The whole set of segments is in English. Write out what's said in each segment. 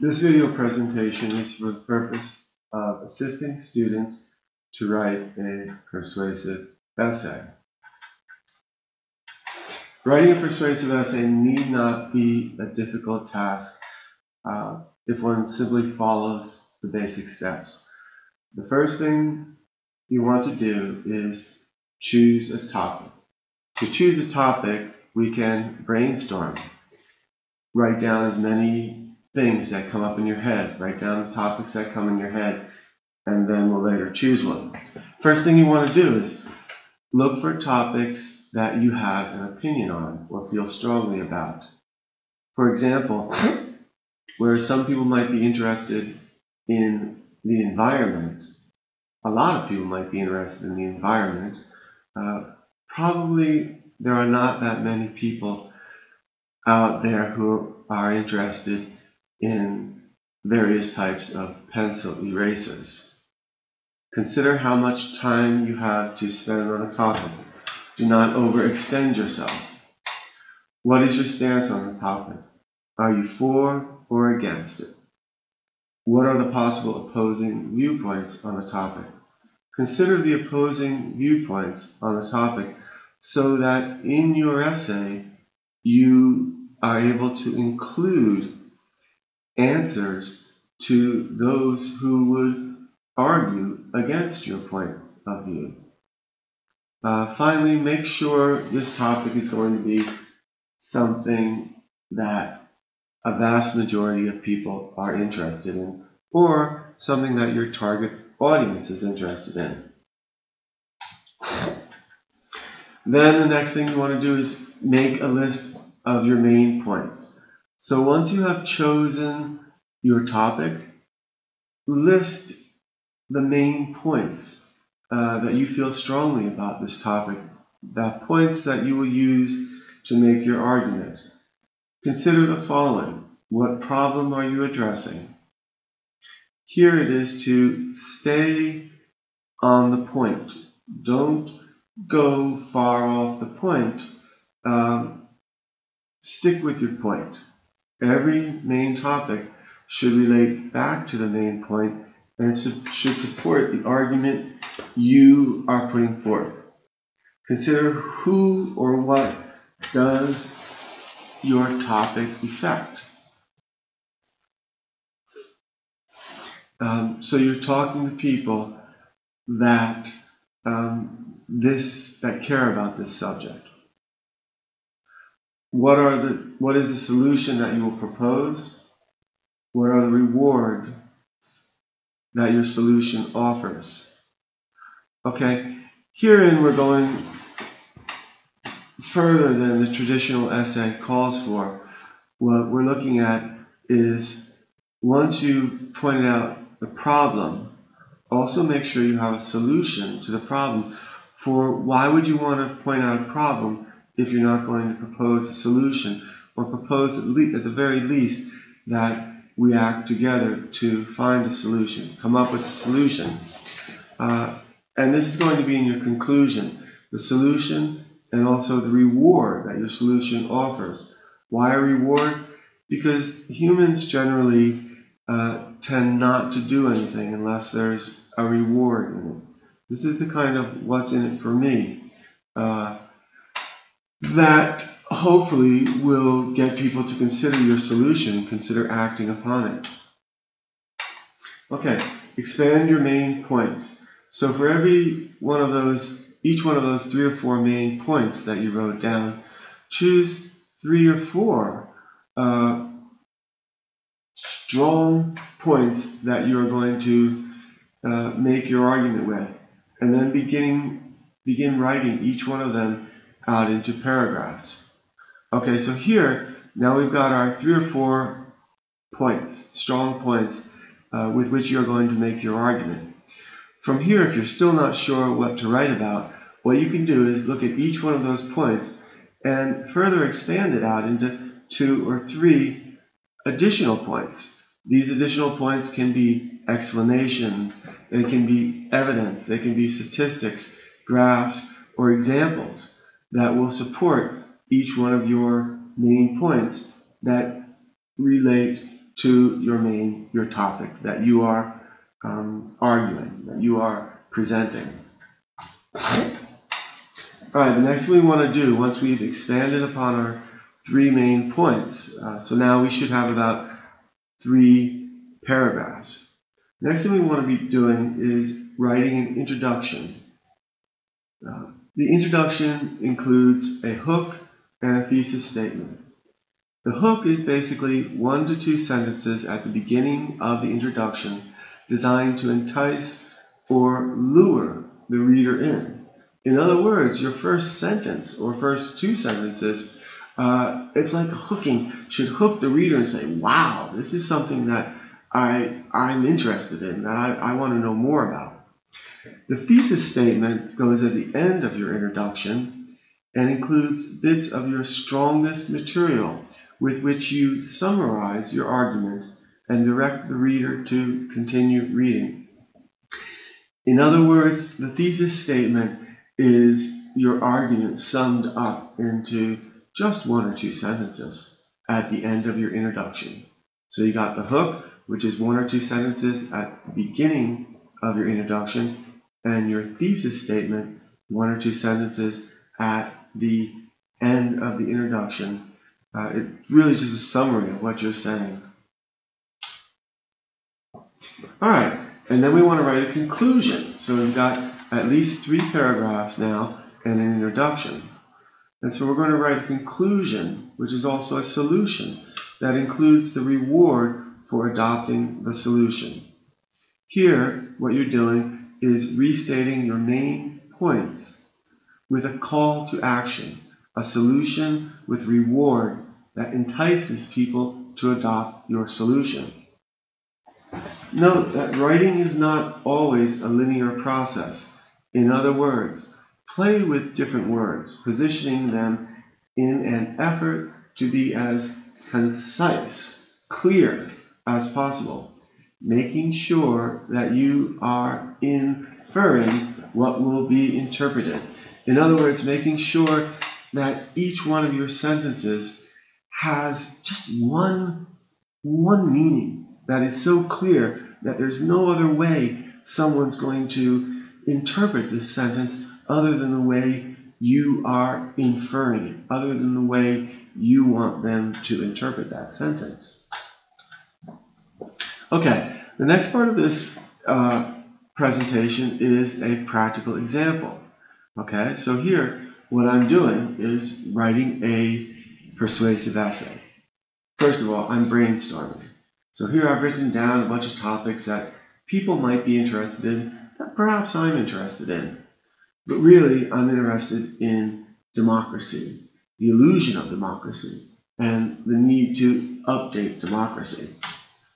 This video presentation is for the purpose of assisting students to write a persuasive essay. Writing a persuasive essay need not be a difficult task if one simply follows the basic steps. The first thing you want to do is choose a topic. To choose a topic, we can brainstorm. Write down as many things that come up in your head. Write down the topics that come in your head, and then we'll later choose one. First thing you want to do is look for topics that you have an opinion on or feel strongly about. For example, where some people might be interested in the environment, a lot of people might be interested in the environment, probably there are not that many people out there who are interested in various types of pencil erasers. Consider how much time you have to spend on a topic. Do not overextend yourself. What is your stance on the topic? Are you for or against it? What are the possible opposing viewpoints on the topic? Consider the opposing viewpoints on the topic so that in your essay you are able to include answers to those who would argue against your point of view. Finally, make sure this topic is going to be something that a vast majority of people are interested in, or something that your target audience is interested in. Then the next thing you want to do is make a list of your main points. So once you have chosen your topic, list the main points that you feel strongly about this topic, the points that you will use to make your argument. Consider the following. What problem are you addressing? Here it is to stay on the point. Don't go far off the point. Stick with your point. Every main topic should relate back to the main point and should support the argument you are putting forth. Consider who or what does your topic affect. So you're talking to people that that care about this subject. What is the solution that you will propose? What are the rewards that your solution offers? Okay, herein we're going further than the traditional essay calls for. What we're looking at is, once you've pointed out the problem, also make sure you have a solution to the problem. For why would you want to point out a problem if you're not going to propose a solution, or propose at the very least that we act together to find a solution, come up with a solution. And this is going to be in your conclusion, the solution and also the reward that your solution offers. Why a reward? Because humans generally tend not to do anything unless there's a reward in it. This is the kind of what's in it for me that hopefully will get people to consider your solution, consider acting upon it. Okay, expand your main points. So for each one of those 3 or 4 main points that you wrote down, choose 3 or 4 strong points that you are going to make your argument with, and then begin writing each one of them out into paragraphs. Okay, so here now we've got our 3 or 4 points, strong points with which you're going to make your argument. From here, if you're still not sure what to write about, what you can do is look at each one of those points and further expand it out into 2 or 3 additional points. These additional points can be explanations, they can be evidence, they can be statistics, graphs, or examples that will support each one of your main points that relate to your topic that you are arguing, that you are presenting. All right, the next thing we want to do, once we've expanded upon our 3 main points, so now we should have about 3 paragraphs. Next thing we want to be doing is writing an introduction. The introduction includes a hook and a thesis statement. The hook is basically 1 to 2 sentences at the beginning of the introduction designed to entice or lure the reader in. In other words, your first sentence or first 2 sentences, it's like hooking, should hook the reader and say, wow, this is something that I'm interested in, that I want to know more about. The thesis statement goes at the end of your introduction and includes bits of your strongest material with which you summarize your argument and direct the reader to continue reading. In other words, the thesis statement is your argument summed up into just 1 or 2 sentences at the end of your introduction. So you got the hook, which is 1 or 2 sentences at the beginning of your introduction, and your thesis statement, 1 or 2 sentences at the end of the introduction. It's really just a summary of what you're saying. All right, and then we want to write a conclusion. So we've got at least 3 paragraphs now and an introduction. And so we're going to write a conclusion, which is also a solution that includes the reward for adopting the solution. Here, what you're doing is restating your main points with a call to action, a solution with reward that entices people to adopt your solution. Note that writing is not always a linear process. In other words, play with different words, positioning them in an effort to be as concise, clear as possible, making sure that you are inferring what will be interpreted. In other words, making sure that each one of your sentences has just one meaning that is so clear that there's no other way someone's going to interpret this sentence other than the way you are inferring it, other than the way you want them to interpret that sentence. Okay, the next part of this presentation is a practical example. Okay, so here what I'm doing is writing a persuasive essay. First of all, I'm brainstorming. So here I've written down a bunch of topics that people might be interested in, that perhaps I'm interested in. But really, I'm interested in democracy, the illusion of democracy, and the need to update democracy.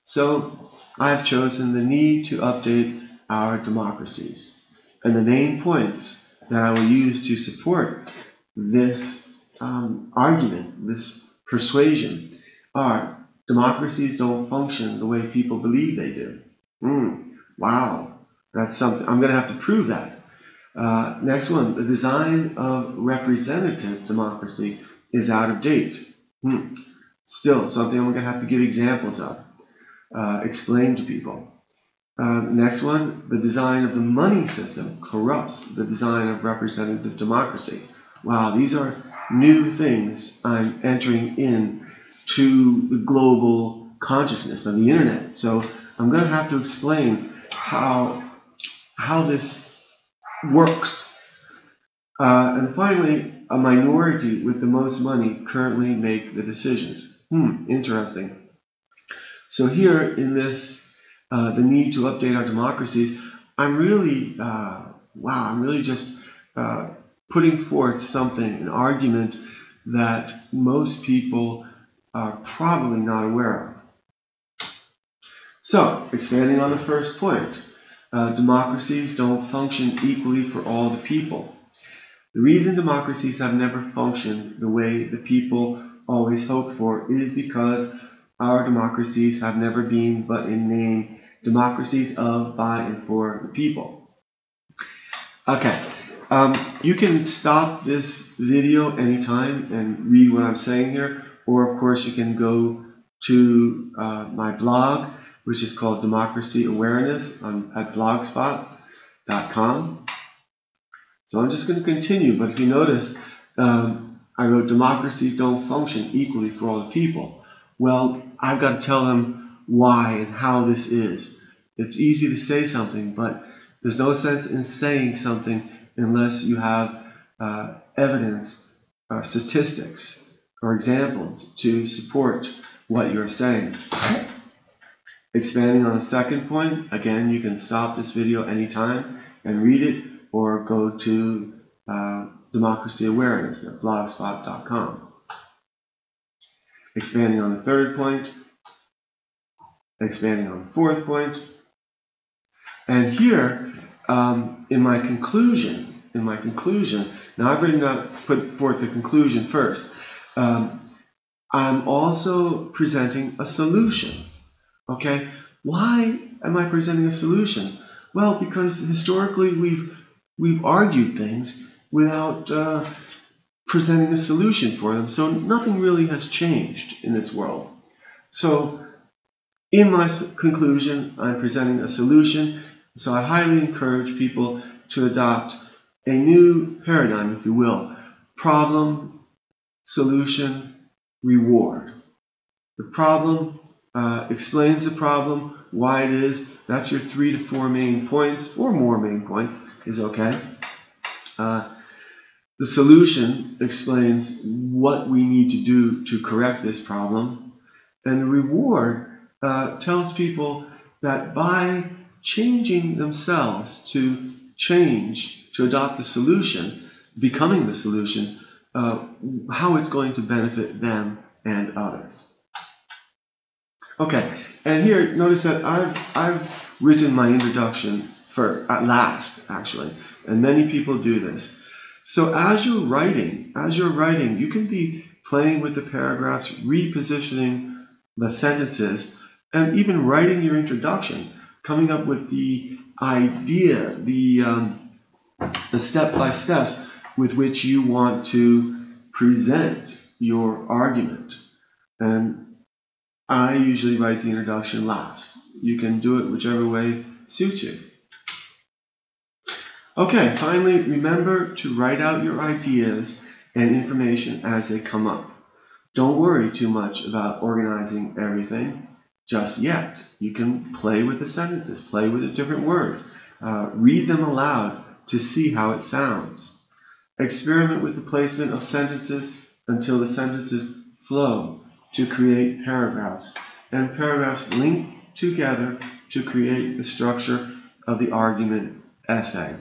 So I've chosen the need to update our democracies. And the main points that I will use to support this argument, this persuasion, are democracies don't function the way people believe they do. Wow, that's something. I'm going to have to prove that. Next one, the design of representative democracy is out of date. Still, something I'm going to have to give examples of, explain to people. Next one, the design of the money system corrupts the design of representative democracy. Wow, these are new things I'm entering in to the global consciousness of the internet. So I'm going to have to explain how this works. And finally, a minority with the most money currently make the decisions. Interesting. So here in this, the need to update our democracies, I'm really just putting forth something, an argument that most people are probably not aware of. So, expanding on the first point, democracies don't function equally for all the people. The reason democracies have never functioned the way the people always hoped for is because our democracies have never been, but in name, democracies of, by, and for the people. Okay, you can stop this video anytime and read what I'm saying here, or of course you can go to my blog, which is called Democracy Awareness at blogspot.com. So I'm just going to continue, but if you notice, I wrote democracies don't function equally for all the people. Well, I've got to tell them why and how this is. It's easy to say something, but there's no sense in saying something unless you have evidence or statistics or examples to support what you're saying. Expanding on the second point, again, you can stop this video anytime and read it, or go to Democracy Awareness at blogspot.com. Expanding on the third point, expanding on the fourth point, and here in my conclusion, now I've written out, put forth the conclusion first. I'm also presenting a solution. Okay, why am I presenting a solution? Well, because historically we've argued things without presenting a solution for them. So nothing really has changed in this world. So in my conclusion, I'm presenting a solution. So I highly encourage people to adopt a new paradigm, if you will. Problem, solution, reward. The problem explains the problem, why it is. That's your 3 to 4 main points, or more main points is okay. The solution explains what we need to do to correct this problem. And the reward tells people that by changing themselves to adopt the solution, becoming the solution, how it's going to benefit them and others. Okay, and here, notice that I've written my introduction at last, actually, and many people do this. So as you're writing, you can be playing with the paragraphs, repositioning the sentences, and even writing your introduction, coming up with the idea, the step-by-steps with which you want to present your argument. And I usually write the introduction last. You can do it whichever way suits you. Okay, finally, remember to write out your ideas and information as they come up. Don't worry too much about organizing everything just yet. You can play with the sentences, play with the different words, read them aloud to see how it sounds. Experiment with the placement of sentences until the sentences flow to create paragraphs, and paragraphs link together to create the structure of the argument essay.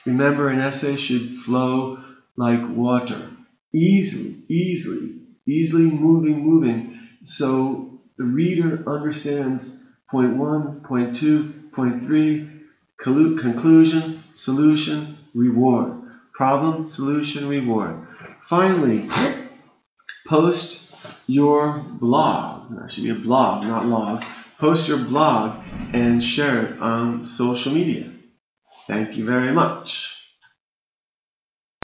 Remember, an essay should flow like water, easily moving, so the reader understands point 1, point 2, point 3, conclusion, solution, reward. Problem, solution, reward. Finally, post your blog. That should be a blog, not log. Post your blog and share it on social media. Thank you very much.